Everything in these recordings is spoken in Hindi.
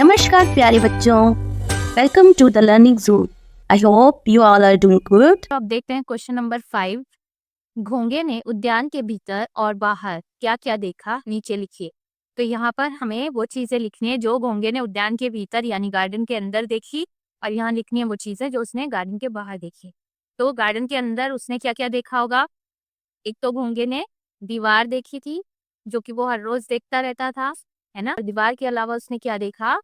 नमस्कार प्यारे बच्चों, welcome to the learning zone. I hope you all are doing good. तो अब देखते हैं क्वेश्चन नंबर 5। घोंगे ने उद्यान के भीतर और बाहर क्या क्या देखा, नीचे लिखिए। तो यहाँ पर हमें वो चीजें लिखनी है जो घोंगे ने उद्यान के भीतर यानी गार्डन के अंदर देखी, और यहाँ लिखनी है वो चीजें जो उसने गार्डन के बाहर देखी। तो गार्डन के अंदर उसने क्या क्या देखा होगा। एक तो घोंगे ने दीवार देखी थी, जो कि वो हर रोज देखता रहता था, है ना। दीवार के अलावा उसने क्या देखा,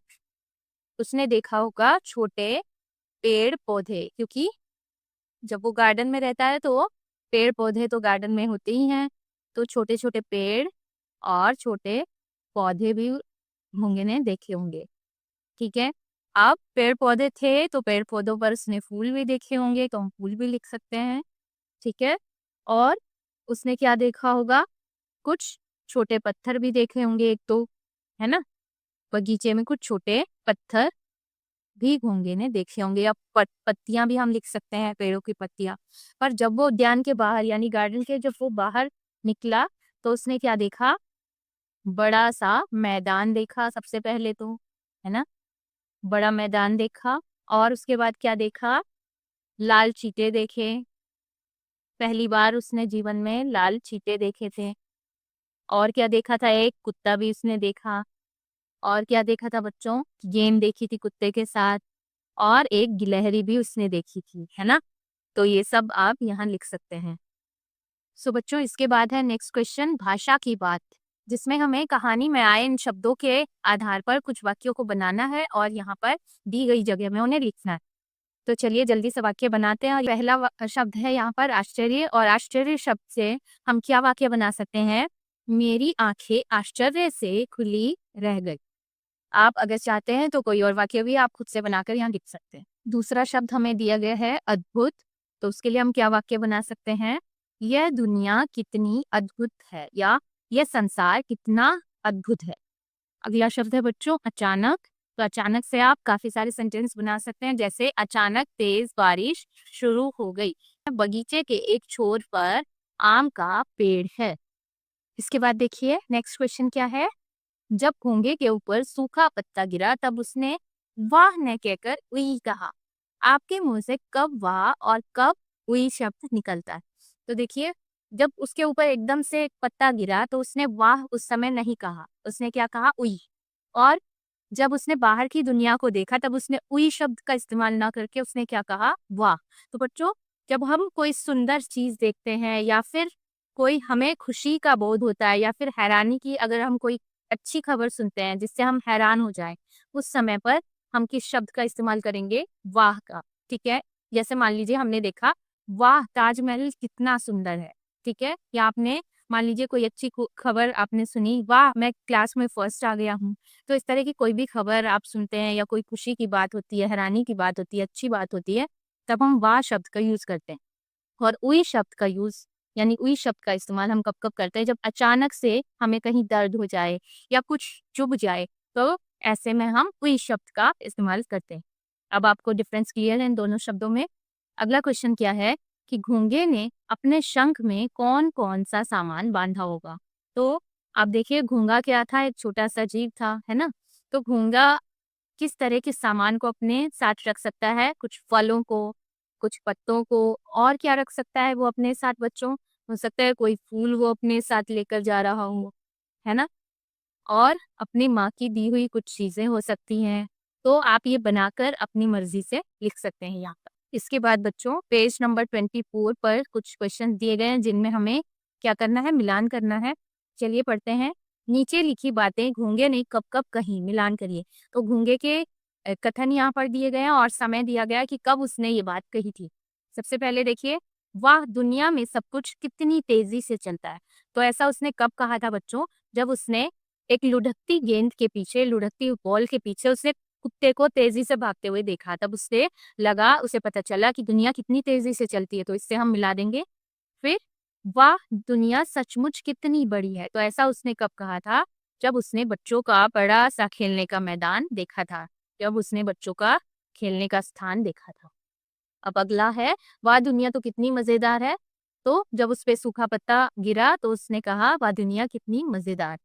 उसने देखा होगा छोटे पेड़ पौधे, क्योंकि जब वो गार्डन में रहता है तो पेड़ पौधे तो गार्डन में होते ही हैं। तो छोटे छोटे पेड़ और छोटे पौधे भी होंगे ने देखे होंगे। ठीक है। अब पेड़ पौधे थे तो पेड़ पौधों पर उसने फूल भी देखे होंगे, तो हम फूल भी लिख सकते हैं। ठीक है। और उसने क्या देखा होगा, कुछ छोटे पत्थर भी देखे होंगे एक तो, है ना। बगीचे में कुछ छोटे पत्थर भी घोंगे ने देखे होंगे, या पत्तियां भी हम लिख सकते हैं, पेड़ों की पत्तियां। पर जब वो उद्यान के बाहर यानी गार्डन के जब वो बाहर निकला तो उसने क्या देखा, बड़ा सा मैदान देखा सबसे पहले तो, है ना। बड़ा मैदान देखा, और उसके बाद क्या देखा, लाल चीते देखे। पहली बार उसने जीवन में लाल चीते देखे थे। और क्या देखा था, एक कुत्ता भी उसने देखा। और क्या देखा था बच्चों, गेंद देखी थी कुत्ते के साथ, और एक गिलहरी भी उसने देखी थी, है ना। तो ये सब आप यहाँ लिख सकते हैं। सो बच्चों, इसके बाद है नेक्स्ट क्वेश्चन, भाषा की बात, जिसमें हमें कहानी में आए इन शब्दों के आधार पर कुछ वाक्यों को बनाना है और यहाँ पर दी गई जगह में उन्हें लिखना है। तो चलिए जल्दी से वाक्य बनाते हैं। और पहला शब्द है यहाँ पर आश्चर्य, और आश्चर्य शब्द से हम क्या वाक्य बना सकते हैं, मेरी आंखें आश्चर्य से खुली रह गई। आप अगर चाहते हैं तो कोई और वाक्य भी आप खुद से बनाकर यहाँ लिख सकते हैं। दूसरा शब्द हमें दिया गया है अद्भुत, तो उसके लिए हम क्या वाक्य बना सकते हैं, यह दुनिया कितनी अद्भुत है, या यह संसार कितना अद्भुत है। अगला शब्द है बच्चों अचानक, तो अचानक से आप काफी सारे सेंटेंस बना सकते हैं, जैसे अचानक तेज बारिश शुरू हो गई, बगीचे के एक छोर पर आम का पेड़ है। इसके बाद देखिए नेक्स्ट क्वेश्चन क्या है, जब घोंगे के ऊपर सूखा पत्ता गिरा तब उसने वाह न कहकर उई कहा। आपके मुंह से कब वाह और कब उई शब्द निकलता है। तो देखिए, जब उसके ऊपर एकदम से एक पत्ता गिरा तो उसने वाह उस समय नहीं कहा, उसने क्या कहा, उई। और जब उसने बाहर की दुनिया को देखा तब उसने उई शब्द का इस्तेमाल ना करके उसने क्या कहा, वाह। तो बच्चों, जब हम कोई सुंदर चीज देखते हैं या फिर कोई हमें खुशी का बोध होता है या फिर हैरानी की, अगर हम कोई अच्छी खबर सुनते हैं जिससे हम हैरान हो जाएं, उस समय पर हम किस शब्द का इस्तेमाल करेंगे, वाह का। ठीक है। जैसे मान लीजिए हमने देखा, वाह ताजमहल कितना सुंदर है। ठीक है। या आपने मान लीजिए कोई अच्छी खबर आपने सुनी, वाह मैं क्लास में फर्स्ट आ गया हूँ। तो इस तरह की कोई भी खबर आप सुनते हैं या कोई खुशी की बात होती है, हैरानी की बात होती है, अच्छी बात होती है, तब हम वाह शब्द का यूज करते हैं। और उई शब्द का यूज यानी उई शब्द का इस्तेमाल हम कब कब करते हैं, जब अचानक से हमें कहीं दर्द हो जाए या कुछ चुभ जाए, तो ऐसे में हम उई शब्द का इस्तेमाल करते हैं। अब आपको डिफरेंस क्लियर है इन दोनों शब्दों में। अगला क्वेश्चन क्या है कि घोंगे ने अपने शंख में कौन कौन सा सामान बांधा होगा। तो आप देखिए, घोंगा क्या था, एक छोटा सा जीव था, है ना। तो घोंगा किस तरह के सामान को अपने साथ रख सकता है, कुछ फलों को, कुछ पत्तों को, और क्या रख सकता है वो अपने साथ बच्चों, हो सकता है कोई फूल वो अपने साथ लेकर जा रहा हो, है ना। और अपनी माँ की दी हुई कुछ चीजें हो सकती हैं। तो आप ये बनाकर अपनी मर्जी से लिख सकते हैं यहाँ पर। इसके बाद बच्चों पेज नंबर 24 पर कुछ क्वेश्चन दिए गए हैं जिनमें हमें क्या करना है, मिलान करना है। चलिए पढ़ते हैं। नीचे लिखी बातें घोंगे ने कब कब कही, मिलान करिए। तो घोंगे के कथन यहाँ पर दिए गए हैं और समय दिया गया है कि कब उसने ये बात कही थी। सबसे पहले देखिए, वाह दुनिया में सब कुछ कितनी तेजी से चलता है। तो ऐसा उसने कब कहा था बच्चों, जब उसने एक लुढ़कती गेंद के पीछे, लुढ़कती बॉल के पीछे उसने कुत्ते को तेजी से भागते हुए देखा, तब उससे लगा, उसे पता चला कि दुनिया कितनी तेजी से चलती है। तो इससे हम मिला देंगे। फिर वाह दुनिया सचमुच कितनी बड़ी है, तो ऐसा उसने कब कहा था, जब उसने बच्चों का बड़ा सा खेलने का मैदान देखा था, जब उसने बच्चों का खेलने का स्थान देखा था। अब अगला है, वाह दुनिया तो कितनी मजेदार है। तो जब उस पे सूखा पत्ता गिरा तो उसने कहा, वाह दुनिया कितनी मजेदार।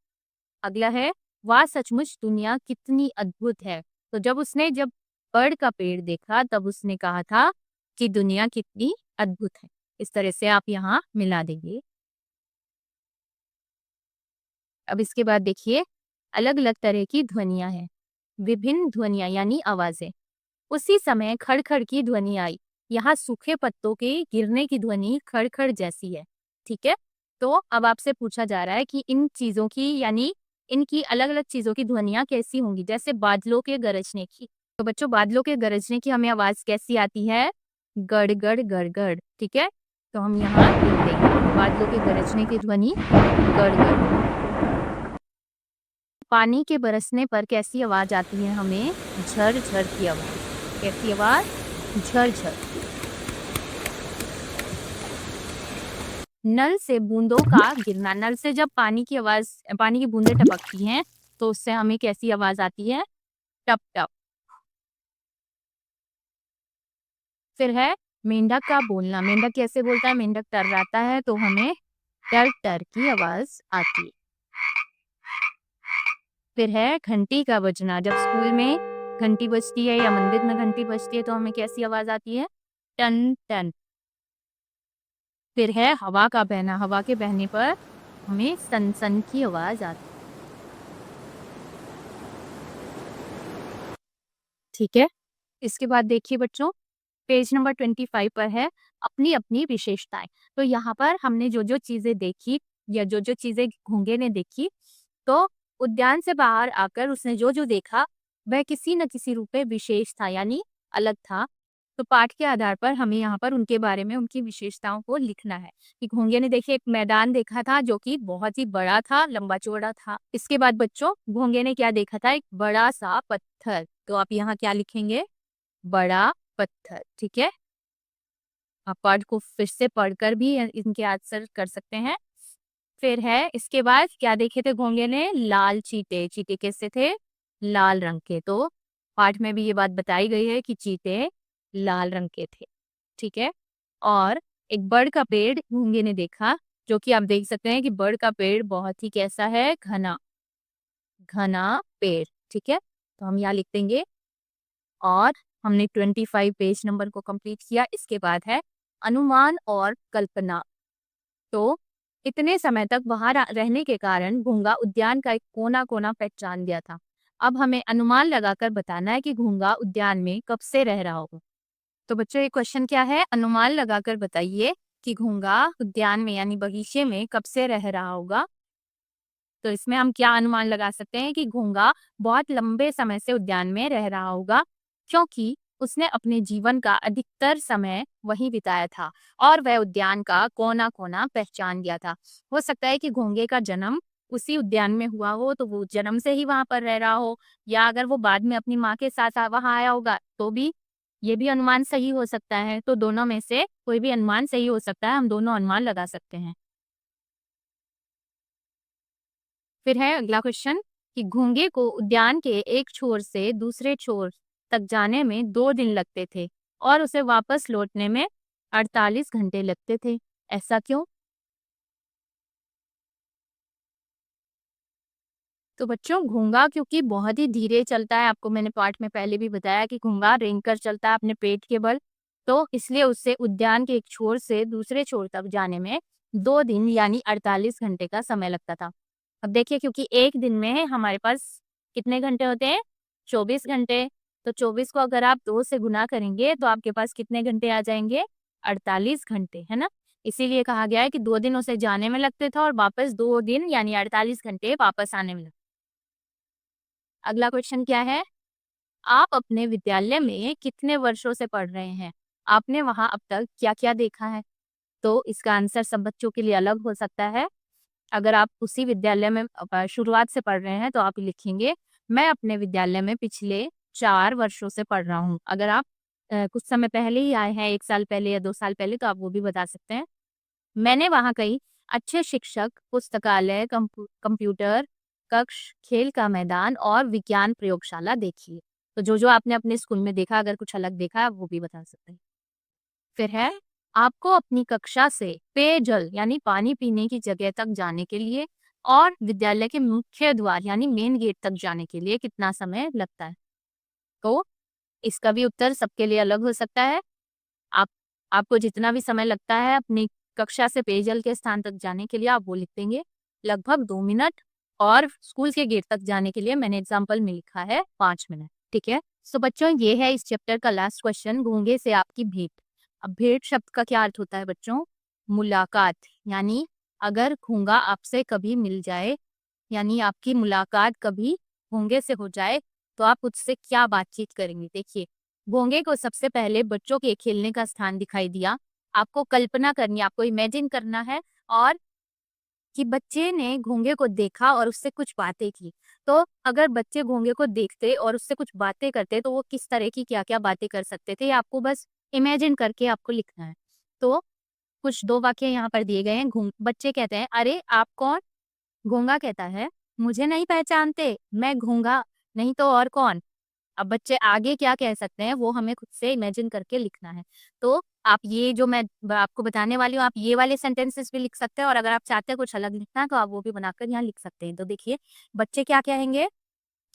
अगला है, वाह सचमुच दुनिया कितनी अद्भुत है। तो जब बर्ड का पेड़ देखा तब उसने कहा था कि दुनिया कितनी अद्भुत है। इस तरह से आप यहाँ मिला देंगे। अब इसके बाद देखिए, अलग-अलग तरह की ध्वनियाँ हैं। विभिन्न ध्वनियाँ यानी आवाज़ें। उसी समय खड़-खड़ की ध्वनि आई। यहाँ सूखे पत्तों के गिरने की ध्वनि खड़-खड़ जैसी है। ठीक है? तो अब आपसे पूछा जा रहा है कि इन चीज़ों की यानी इनकी अलग-अलग चीज़ों की ध्वनियाँ कैसी होंगी? जैसे बादलों के गरजने की। तो बच्चों, बादलों के गरजने की हमें आवाज़ कैसी आती है? गड़-गड़, गड़-गड़। ठीक है? तो हम यहाँ लिख देंगे बादलों के गरजने की ध्वनि गड़-गड़। पानी के बरसने पर कैसी आवाज़ आती है हमें? झर-झर की आवाज़। कैसी आवाज़? झर-झर। नल से बूंदों का गिरना। नल से जब पानी की बूंदें टपकती हैं, तो उससे हमें कैसी आवाज़ आती है? टप-टप। फिर है मेंढक का बोलना। मेंढक कैसे बोलता है? मेंढक टर्राता है तो हमें टर-टर की आवाज़ आती है। फिर है घंटी का बजना। जब स्कूल में घंटी बजती है या मंदिर में घंटी बजती है तो हमें कैसी आवाज़ आती है? टन-टन। फिर है हवा का बहना। हवा के बहने पर हमें सन-सन की आवाज़ आती है। ठीक है? इसके बाद देखिए बच्चों, पेज नंबर 25 पर है अपनी-अपनी विशेषताएँ। तो यहाँ पर हमने जो-जो चीज़ें देखी या जो-जो चीज़ें घोंघे ने देखी, तो उद्यान से बाहर आकर उसने जो-जो देखा, वह किसी न किसी रूप में विशेष था यानी अलग था। तो पाठ के आधार पर हमें यहाँ पर उनके बारे में, उनकी विशेषताओं को लिखना है कि घोंघे ने देखिए एक मैदान देखा था जो कि बहुत ही बड़ा था, लंबा-चौड़ा था। इसके बाद बच्चों, घोंघे ने क्या देखा था? एक बड़ा-सा पत्थर। तो आप यहाँ क्या लिखेंगे? बड़ा पत्थर। ठीक है? आप पाठ को फिर से पढ़कर भी इनके आंसर कर सकते हैं। फिर है इसके बाद क्या देखे थे घोंघे ने? लाल चीते। चीते कैसे थे? लाल रंग के। तो पाठ में भी ये बात बताई गई है कि चीते लाल रंग के थे। ठीक है? और एक बड़ का पेड़ घोंघे ने देखा, जो कि आप देख सकते हैं कि बड़ का पेड़ बहुत ही कैसा है? घना, घना पेड़। ठीक है? तो हम यहाँ लिख देंगे। और हमने 25 पेज नंबर को कंप्लीट किया। इसके बाद है अनुमान और कल्पना। तो इतने समय तक वहां रहने के कारण घोंघा उद्यान का एक कोना-कोना पहचान गया था। अब हमें अनुमान लगाकर बताना है कि घोंघा उद्यान में कब से रह रहा होगा। तो बच्चों, ये क्वेश्चन क्या है? अनुमान लगाकर बताइए कि घोंघा उद्यान में यानी बगीचे में कब से रह रहा होगा। तो इसमें हम क्या अनुमान लगा सकते हैं कि घोंघा बहुत लंबे समय से उद्यान में रह रहा होगा, क्योंकि उसने अपने जीवन का अधिकतर समय वहीं बिताया था और वह उद्यान का कोना-कोना पहचान गया था। हो सकता है कि घोंघे का जन्म उसी उद्यान में हुआ हो, तो वो जन्म से ही वहाँ पर रह रहा हो, या अगर वो बाद में अपनी माँ के साथ वहाँ आया होगा, तो भी ये भी अनुमान सही हो सकता है। तो दोनों में से कोई भी अनुमान सही हो सकता है, हम दोनों अनुमान लगा सकते हैं। फिर है अगला क्वेश्चन कि घोंघे को उद्यान के एक छोर से दूसरे छोर तक जाने में 2 दिन लगते थे और उसे वापस लौटने में 48 घंटे लगते थे। ऐसा क्यों? तो बच्चों, घोंघा क्योंकि बहुत ही धीरे चलता है, आपको मैंने पाठ में पहले भी बताया कि घोंघा रेंगकर चलता है अपने पेट के बल, तो इसलिए उससे उद्यान के एक छोर से दूसरे छोर तक जाने में 2 दिन यानी 48 घंटे का समय लगता था। अब देखिए, क्योंकि एक दिन में हमारे पास कितने घंटे होते हैं? 24 घंटे। तो 24 को अगर आप 2 से गुना करेंगे तो आपके पास कितने घंटे आ जाएंगे? 48 घंटे, है ना? इसीलिए कहा गया है कि 2 दिन उसे जाने में लगते थे और वापस 2 दिन यानी 48 घंटे वापस आने में लगते। अगला क्वेश्चन क्या है? आप अपने विद्यालय में कितने वर्षों से पढ़ रहे हैं? आपने वहाँ अब तक क्या-क्या देखा है? तो इसका आंसर सब बच्चों के लिए अलग हो सकता है। अगर आप उसी विद्यालय में शुरुआत से पढ़ रहे हैं तो आप लिखेंगे, मैं अपने विद्यालय में पिछले 4 वर्षों से पढ़ रहा हूँ। अगर आप कुछ समय पहले ही आए हैं, 1 साल पहले या 2 साल पहले, तो आप वो भी बता सकते हैं। मैंने वहाँ कई अच्छे शिक्षक, पुस्तकालय, कंप्यूटर कक्ष, खेल का मैदान और विज्ञान प्रयोगशाला देखी है। तो जो-जो आपने अपने स्कूल में देखा, अगर कुछ अलग देखा है, आप वो भी बता सकते हैं। फिर है, आपको अपनी कक्षा से पेयजल यानी पानी पीने की जगह तक जाने के लिए और विद्यालय के मुख्य द्वार यानी मेन गेट तक जाने के लिए कितना समय लगता है? तो इसका भी उत्तर सबके लिए अलग हो सकता है। आप आपको जितना भी समय लगता है अपनी कक्षा से पेयजल के स्थान तक जाने के लिए आप वो लिख देंगे, लगभग 2 मिनट, और स्कूल के गेट तक जाने के लिए मैंने एग्जाम्पल में लिखा है 5 मिनट। ठीक है? सो बच्चों, ये है इस चैप्टर का लास्ट क्वेश्चन, घोंगे से आपकी भेंट। अब भेंट शब्द का क्या अर्थ होता है बच्चों? मुलाकात। यानी अगर घोंगा आपसे कभी मिल जाए, यानी आपकी मुलाकात कभी घोंगे से हो जाए, तो आप उससे क्या बातचीत करेंगे? देखिए, घोंगे को सबसे पहले बच्चों के खेलने का स्थान दिखाई दिया। आपको कल्पना करनी है, आपको इमेजिन करना है, और कि बच्चे ने घोंगे को देखा और उससे कुछ बातें की। तो अगर बच्चे घोंगे को देखते और उससे कुछ बातें करते, तो वो किस तरह की क्या-क्या बातें कर सकते थे, ये आपको बस इमेजिन करके आपको लिखना है। तो कुछ 2 वाक्य यहाँ पर दिए गए हैं। घों बच्चे कहते हैं, "अरे! आप कौन?" घोंगा कहता है, "मुझे नहीं पहचानते, मैं घोंगा, नहीं तो और कौन?" अब बच्चे आगे क्या कह सकते हैं वो हमें खुद से इमेजिन करके लिखना है। तो आप ये जो मैं आपको बताने वाली हूँ, आप ये वाले सेंटेंसेस भी लिख सकते हैं, और अगर आप चाहते हैं कुछ अलग लिखना तो आप वो भी बनाकर यहाँ लिख सकते हैं। तो देखिए, बच्चे क्या कहेंगे,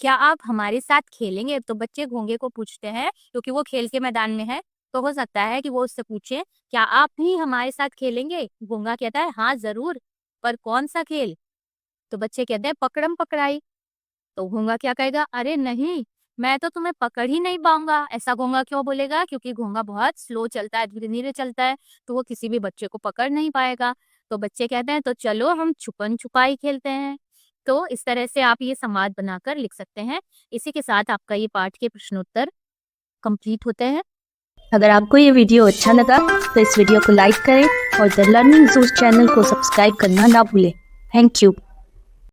क्या आप हमारे साथ खेलेंगे? तो बच्चे घोंगे को पूछते हैं, क्योंकि वो खेल के मैदान में है, तो हो सकता है कि वो उससे पूछे, क्या आप भी हमारे साथ खेलेंगे? घोंगा कहता है, हाँ जरूर, पर कौन सा खेल? तो बच्चे कहते हैं, पकड़म पकड़ाई। तो घोंगा क्या कहेगा, अरे नहीं, मैं तो तुम्हें पकड़ ही नहीं पाऊंगा। ऐसा घोंगा क्यों बोलेगा? क्योंकि घोंगा बहुत स्लो चलता है, धीरे धीरे चलता है, तो वो किसी भी बच्चे को पकड़ नहीं पाएगा। तो बच्चे कहते हैं, तो चलो हम छुपन छुपाई खेलते हैं। तो इस तरह से आप ये संवाद बनाकर लिख सकते हैं। इसी के साथ आपका ये पाठ के प्रश्नोत्तर कंप्लीट होते हैं। अगर आपको ये वीडियो अच्छा लगा तो इस वीडियो को लाइक करें और द लर्निंग जूस चैनल को सब्सक्राइब करना ना भूलें। Thank you.